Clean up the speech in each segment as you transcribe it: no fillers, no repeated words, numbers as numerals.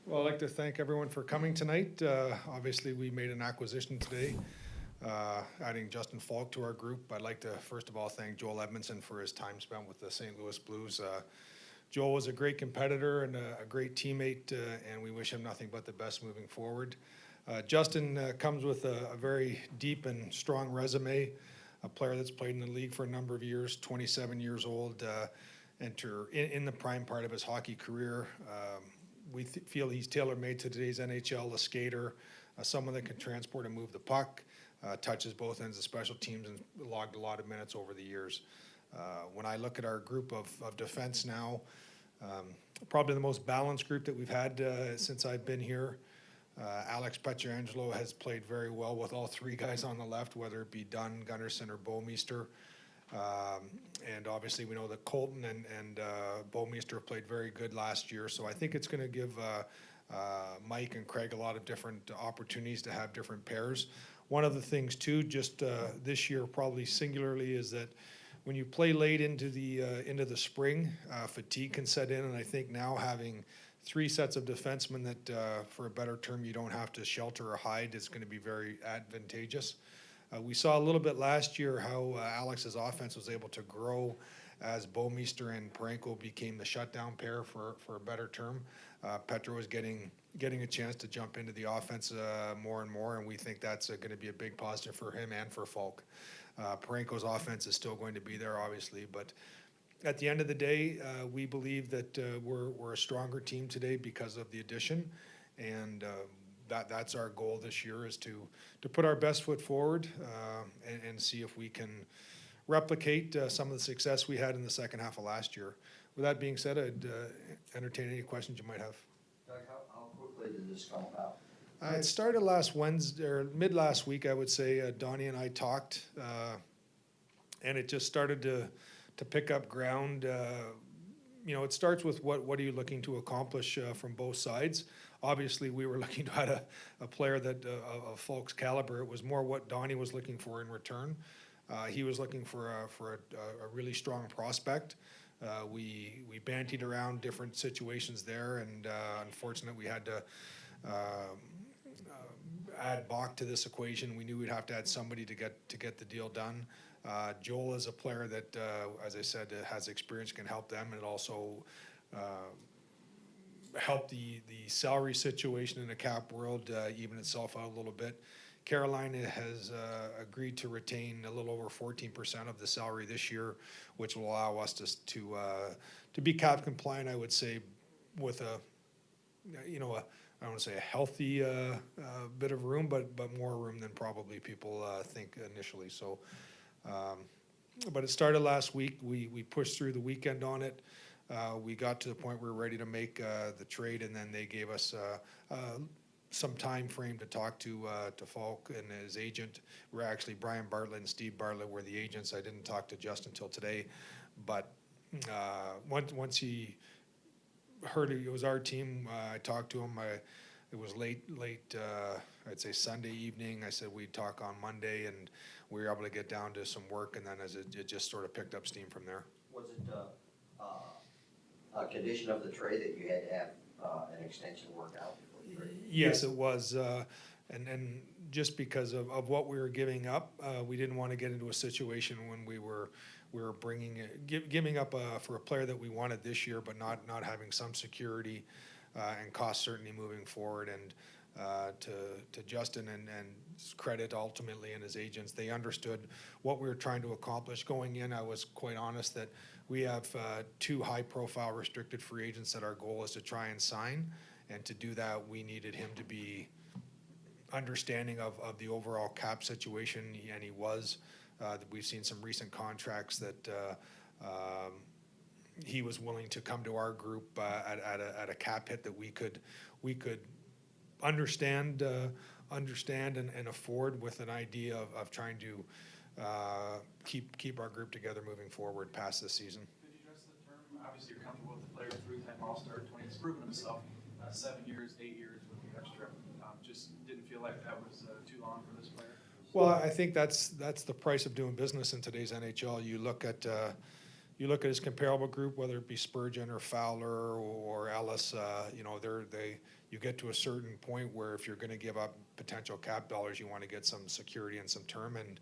Well, I'd like to thank everyone for coming tonight. Obviously, we made an acquisition today, adding Justin Faulk to our group. I'd like to, first of all, thank Joel Edmondson for his time spent with the St. Louis Blues. Joel was a great competitor and a great teammate, and we wish him nothing but the best moving forward. Justin comes with a very deep and strong resume, a player that's played in the league for a number of years, 27 years old, in the prime part of his hockey career. We feel he's tailor-made to today's NHL, a skater, someone that can transport and move the puck, touches both ends of special teams, and logged a lot of minutes over the years. When I look at our group of defense now, probably the most balanced group that we've had since I've been here. Alex Pietrangelo has played very well with all three guys on the left, whether it be Dunn, Gunnarsson, or Bouwmeester. And obviously we know that Colton and Bouwmeester have played very good last year, so I think it's going to give Mike and Craig a lot of different opportunities to have different pairs. One of the things too, just this year probably singularly, is that when you play late into the spring, fatigue can set in, and I think now having three sets of defensemen that, for a better term, you don't have to shelter or hide is going to be very advantageous. We saw a little bit last year how Alex's offense was able to grow as Bouwmeester and Parenko became the shutdown pair, for a better term. Petro was getting a chance to jump into the offense more and more, and we think that's going to be a big positive for him and for Faulk. Parenko's offense is still going to be there, obviously, but at the end of the day, we believe that we're a stronger team today because of the addition, and that's our goal this year, is to put our best foot forward and see if we can replicate some of the success we had in the second half of last year. With that being said, I'd entertain any questions you might have. Doug, how quickly did this come about? It started last Wednesday, or mid last week, I would say. Donnie and I talked, and it just started to pick up ground. It starts with what are you looking to accomplish from both sides. Obviously, we were looking to add a player that of Faulk's caliber. It was more what Donnie was looking for in return. He was looking for a really strong prospect. We bantied around different situations there, and unfortunately, we had to add Bach to this equation. We knew we'd have to add somebody to get the deal done. Joel is a player that, as I said, has experience, can help them, and it also helped the salary situation in the cap world even itself out a little bit. Carolina has agreed to retain a little over 14% of the salary this year, which will allow us to be cap compliant, I would say, with I don't want to say a healthy bit of room, but more room than probably people think initially. So, but it started last week. We pushed through the weekend on it. We got to the point where we were ready to make the trade, and then they gave us some time frame to talk to Faulk and his agent. We're actually, Brian Bartlett and Steve Bartlett were the agents. I didn't talk to Justin until today, but once he heard it was our team, I talked to him. It was late, I'd say Sunday evening. I said we'd talk on Monday, and we were able to get down to some work, and then as it just sort of picked up steam from there. Was it a condition of the trade that you had to have an extension work out before the trade? Yes, it was, and just because of what we were giving up, we didn't want to get into a situation when we were giving up for a player that we wanted this year, but not having some security and cost certainty moving forward. And to Justin and credit ultimately and his agents, they understood what we were trying to accomplish. Going in, I was quite honest that we have two high-profile restricted free agents that our goal is to try and sign, and to do that, we needed him to be understanding of the overall cap situation, and he was. We've seen some recent contracts that he was willing to come to our group at a cap hit that we could understand and afford, with an idea of trying to keep our group together moving forward past this season. Could you address the term? Obviously, you're comfortable with the player, three-time All-Star, 20. He's proven himself. 7 years, 8 years with the extra. Just didn't feel like that was too long for this player. Well, I think that's the price of doing business in today's NHL. You look at you look at his comparable group, whether it be Spurgeon or Fowler or Ellis, you know, you get to a certain point where if you're going to give up potential cap dollars, you want to get some security and some term. And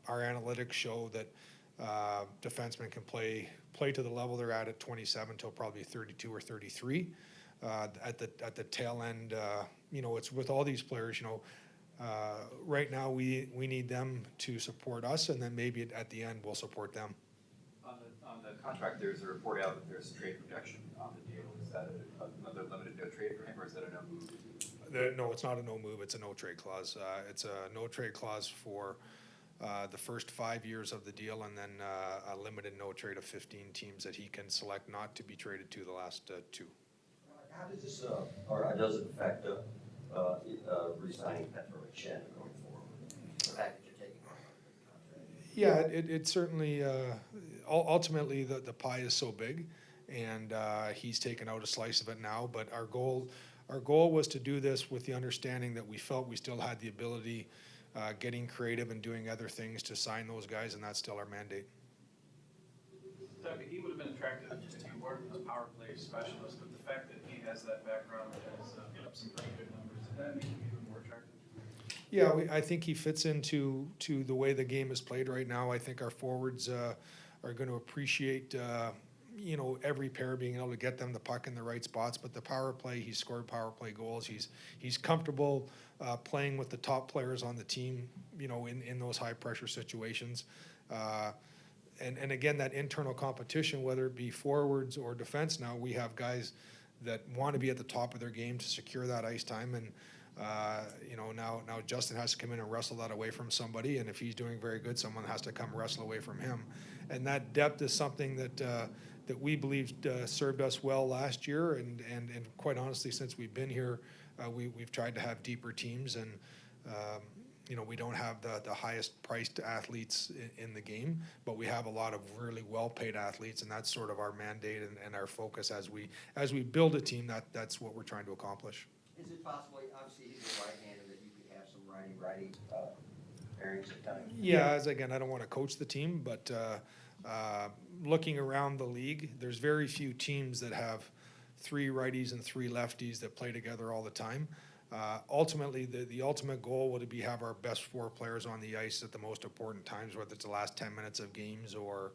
our analytics show that defensemen can play to the level they're at 27 till probably 32 or 33. At the tail end, you know, it's with all these players, you know, right now we need them to support us, and then maybe at the end we'll support them. On the contract, there's a report out that there's trade protection on the deal. Is that another limited no trade for him, or is that a no move? No, it's not a no move, it's a no trade clause. It's a no trade clause for the first 5 years of the deal, and then a limited no trade of 15 teams that he can select not to be traded to the last 2. How does this, or does it affect re-signing Petro and Shen going forward? The fact that you're taking on the contract? Yeah, it certainly, ultimately the pie is so big, and he's taken out a slice of it now, but our goal was to do this with the understanding that we felt we still had the ability, getting creative and doing other things to sign those guys, and that's still our mandate. Doug, he would have been attractive if he weren't a power play specialist, but the fact that he has that background and has put up some pretty good numbers, does that make him even more attractive? Yeah, I think he fits into the way the game is played right now. I think our forwards are going to appreciate, you know, every pair being able to get them the puck in the right spots. But the power play, he's scored power play goals. He's comfortable playing with the top players on the team, you know, in those high pressure situations. And again, that internal competition, whether it be forwards or defense, now we have guys that want to be at the top of their game to secure that ice time. And you know, now Justin has to come in and wrestle that away from somebody, and if he's doing very good, someone has to come wrestle away from him. And that depth is something that we believe served us well last year, and quite honestly, since we've been here, we've tried to have deeper teams, and you know, we don't have the highest priced athletes in the game, but we have a lot of really well paid athletes, and that's sort of our mandate and our focus as we build a team. That's what we're trying to accomplish. Is it possible, obviously he's a right-hander, that you could have some righty pairings at times? Yeah, as again, I don't want to coach the team, but looking around the league, there's very few teams that have 3 righties and 3 lefties that play together all the time. Ultimately, the ultimate goal would be have our best 4 players on the ice at the most important times, whether it's the last 10 minutes of games or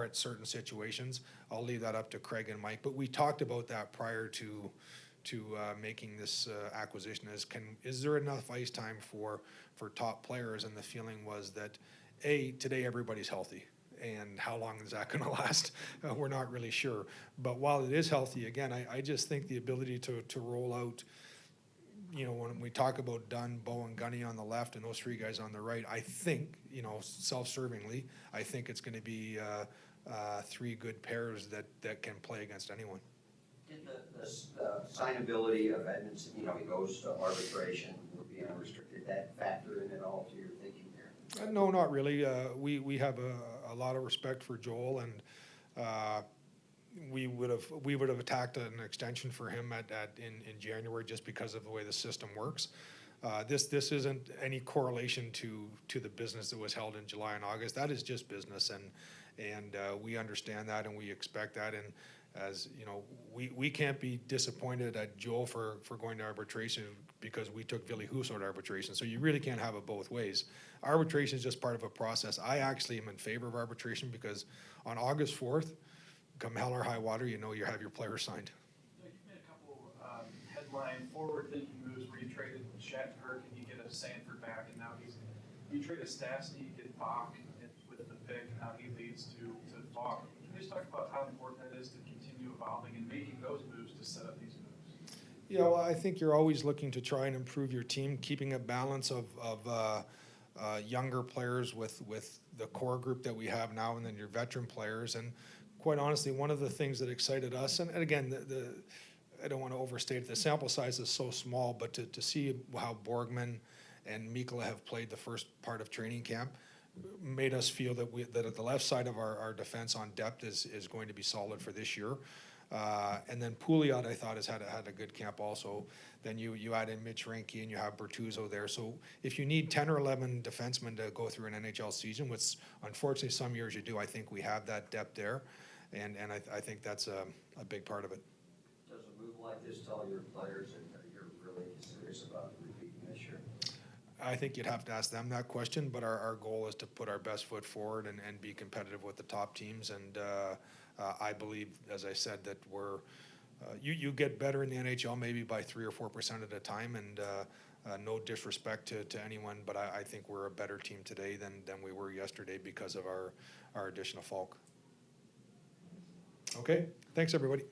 at certain situations. I'll leave that up to Craig and Mike, but we talked about that prior to making this acquisition. Is there enough ice time for top players? And the feeling was that today everybody's healthy, and how long is that going to last? We're not really sure. But while it is healthy, again, I just think the ability to roll out, you know, when we talk about Dunn, Bow, and Gunny on the left, and those 3 guys on the right, I think, you know, self-servingly, I think it's going to be 3 good pairs that can play against anyone. Did the signability of Edmondson, you know, he goes to arbitration, would be unrestricted, that factor in at all to your thinking there? No, not really. We have a lot of respect for Joel, and we would have attacked an extension for him in January just because of the way the system works. This isn't any correlation to the business that was held in July and August. That is just business, and we understand that, and we expect that. And as you know, we can't be disappointed at Joel for going to arbitration because we took Ville Husso to arbitration. So you really can't have it both ways. Arbitration is just part of a process. I actually am in favor of arbitration because on August 4th, come hell or high water, you know you have your player signed. You've made a couple headline forward-thinking moves where you traded Shattenkirk and you get a Sanford back, and now you trade a Stastny, you get Bach with the pick, and now he leads to Faulk. Can you just talk about how important that is to continue evolving and making those moves to set up these moves? Yeah, well, I think you're always looking to try and improve your team, keeping a balance of younger players with the core group that we have now, and then your veteran players. And quite honestly, one of the things that excited us, and again, I don't want to overstate it, the sample size is so small, but to see how Borgman and Mikkola have played the first part of training camp made us feel that at the left side of our defense on depth is going to be solid for this year. And then Pouliot, I thought, has had a good camp also. Then you add in Mitch Rinke and you have Bertuzzo there. So if you need 10 or 11 defensemen to go through an NHL season, which unfortunately some years you do, I think we have that depth there. And I think that's a big part of it. Does a move like this tell your players that you're really serious about repeating this year? I think you'd have to ask them that question, but our goal is to put our best foot forward and be competitive with the top teams. And I believe, as I said, that we're you get better in the NHL maybe by 3 or 4% at a time. And no disrespect to anyone, but I think we're a better team today than we were yesterday because of our addition of Faulk. Okay, thanks everybody.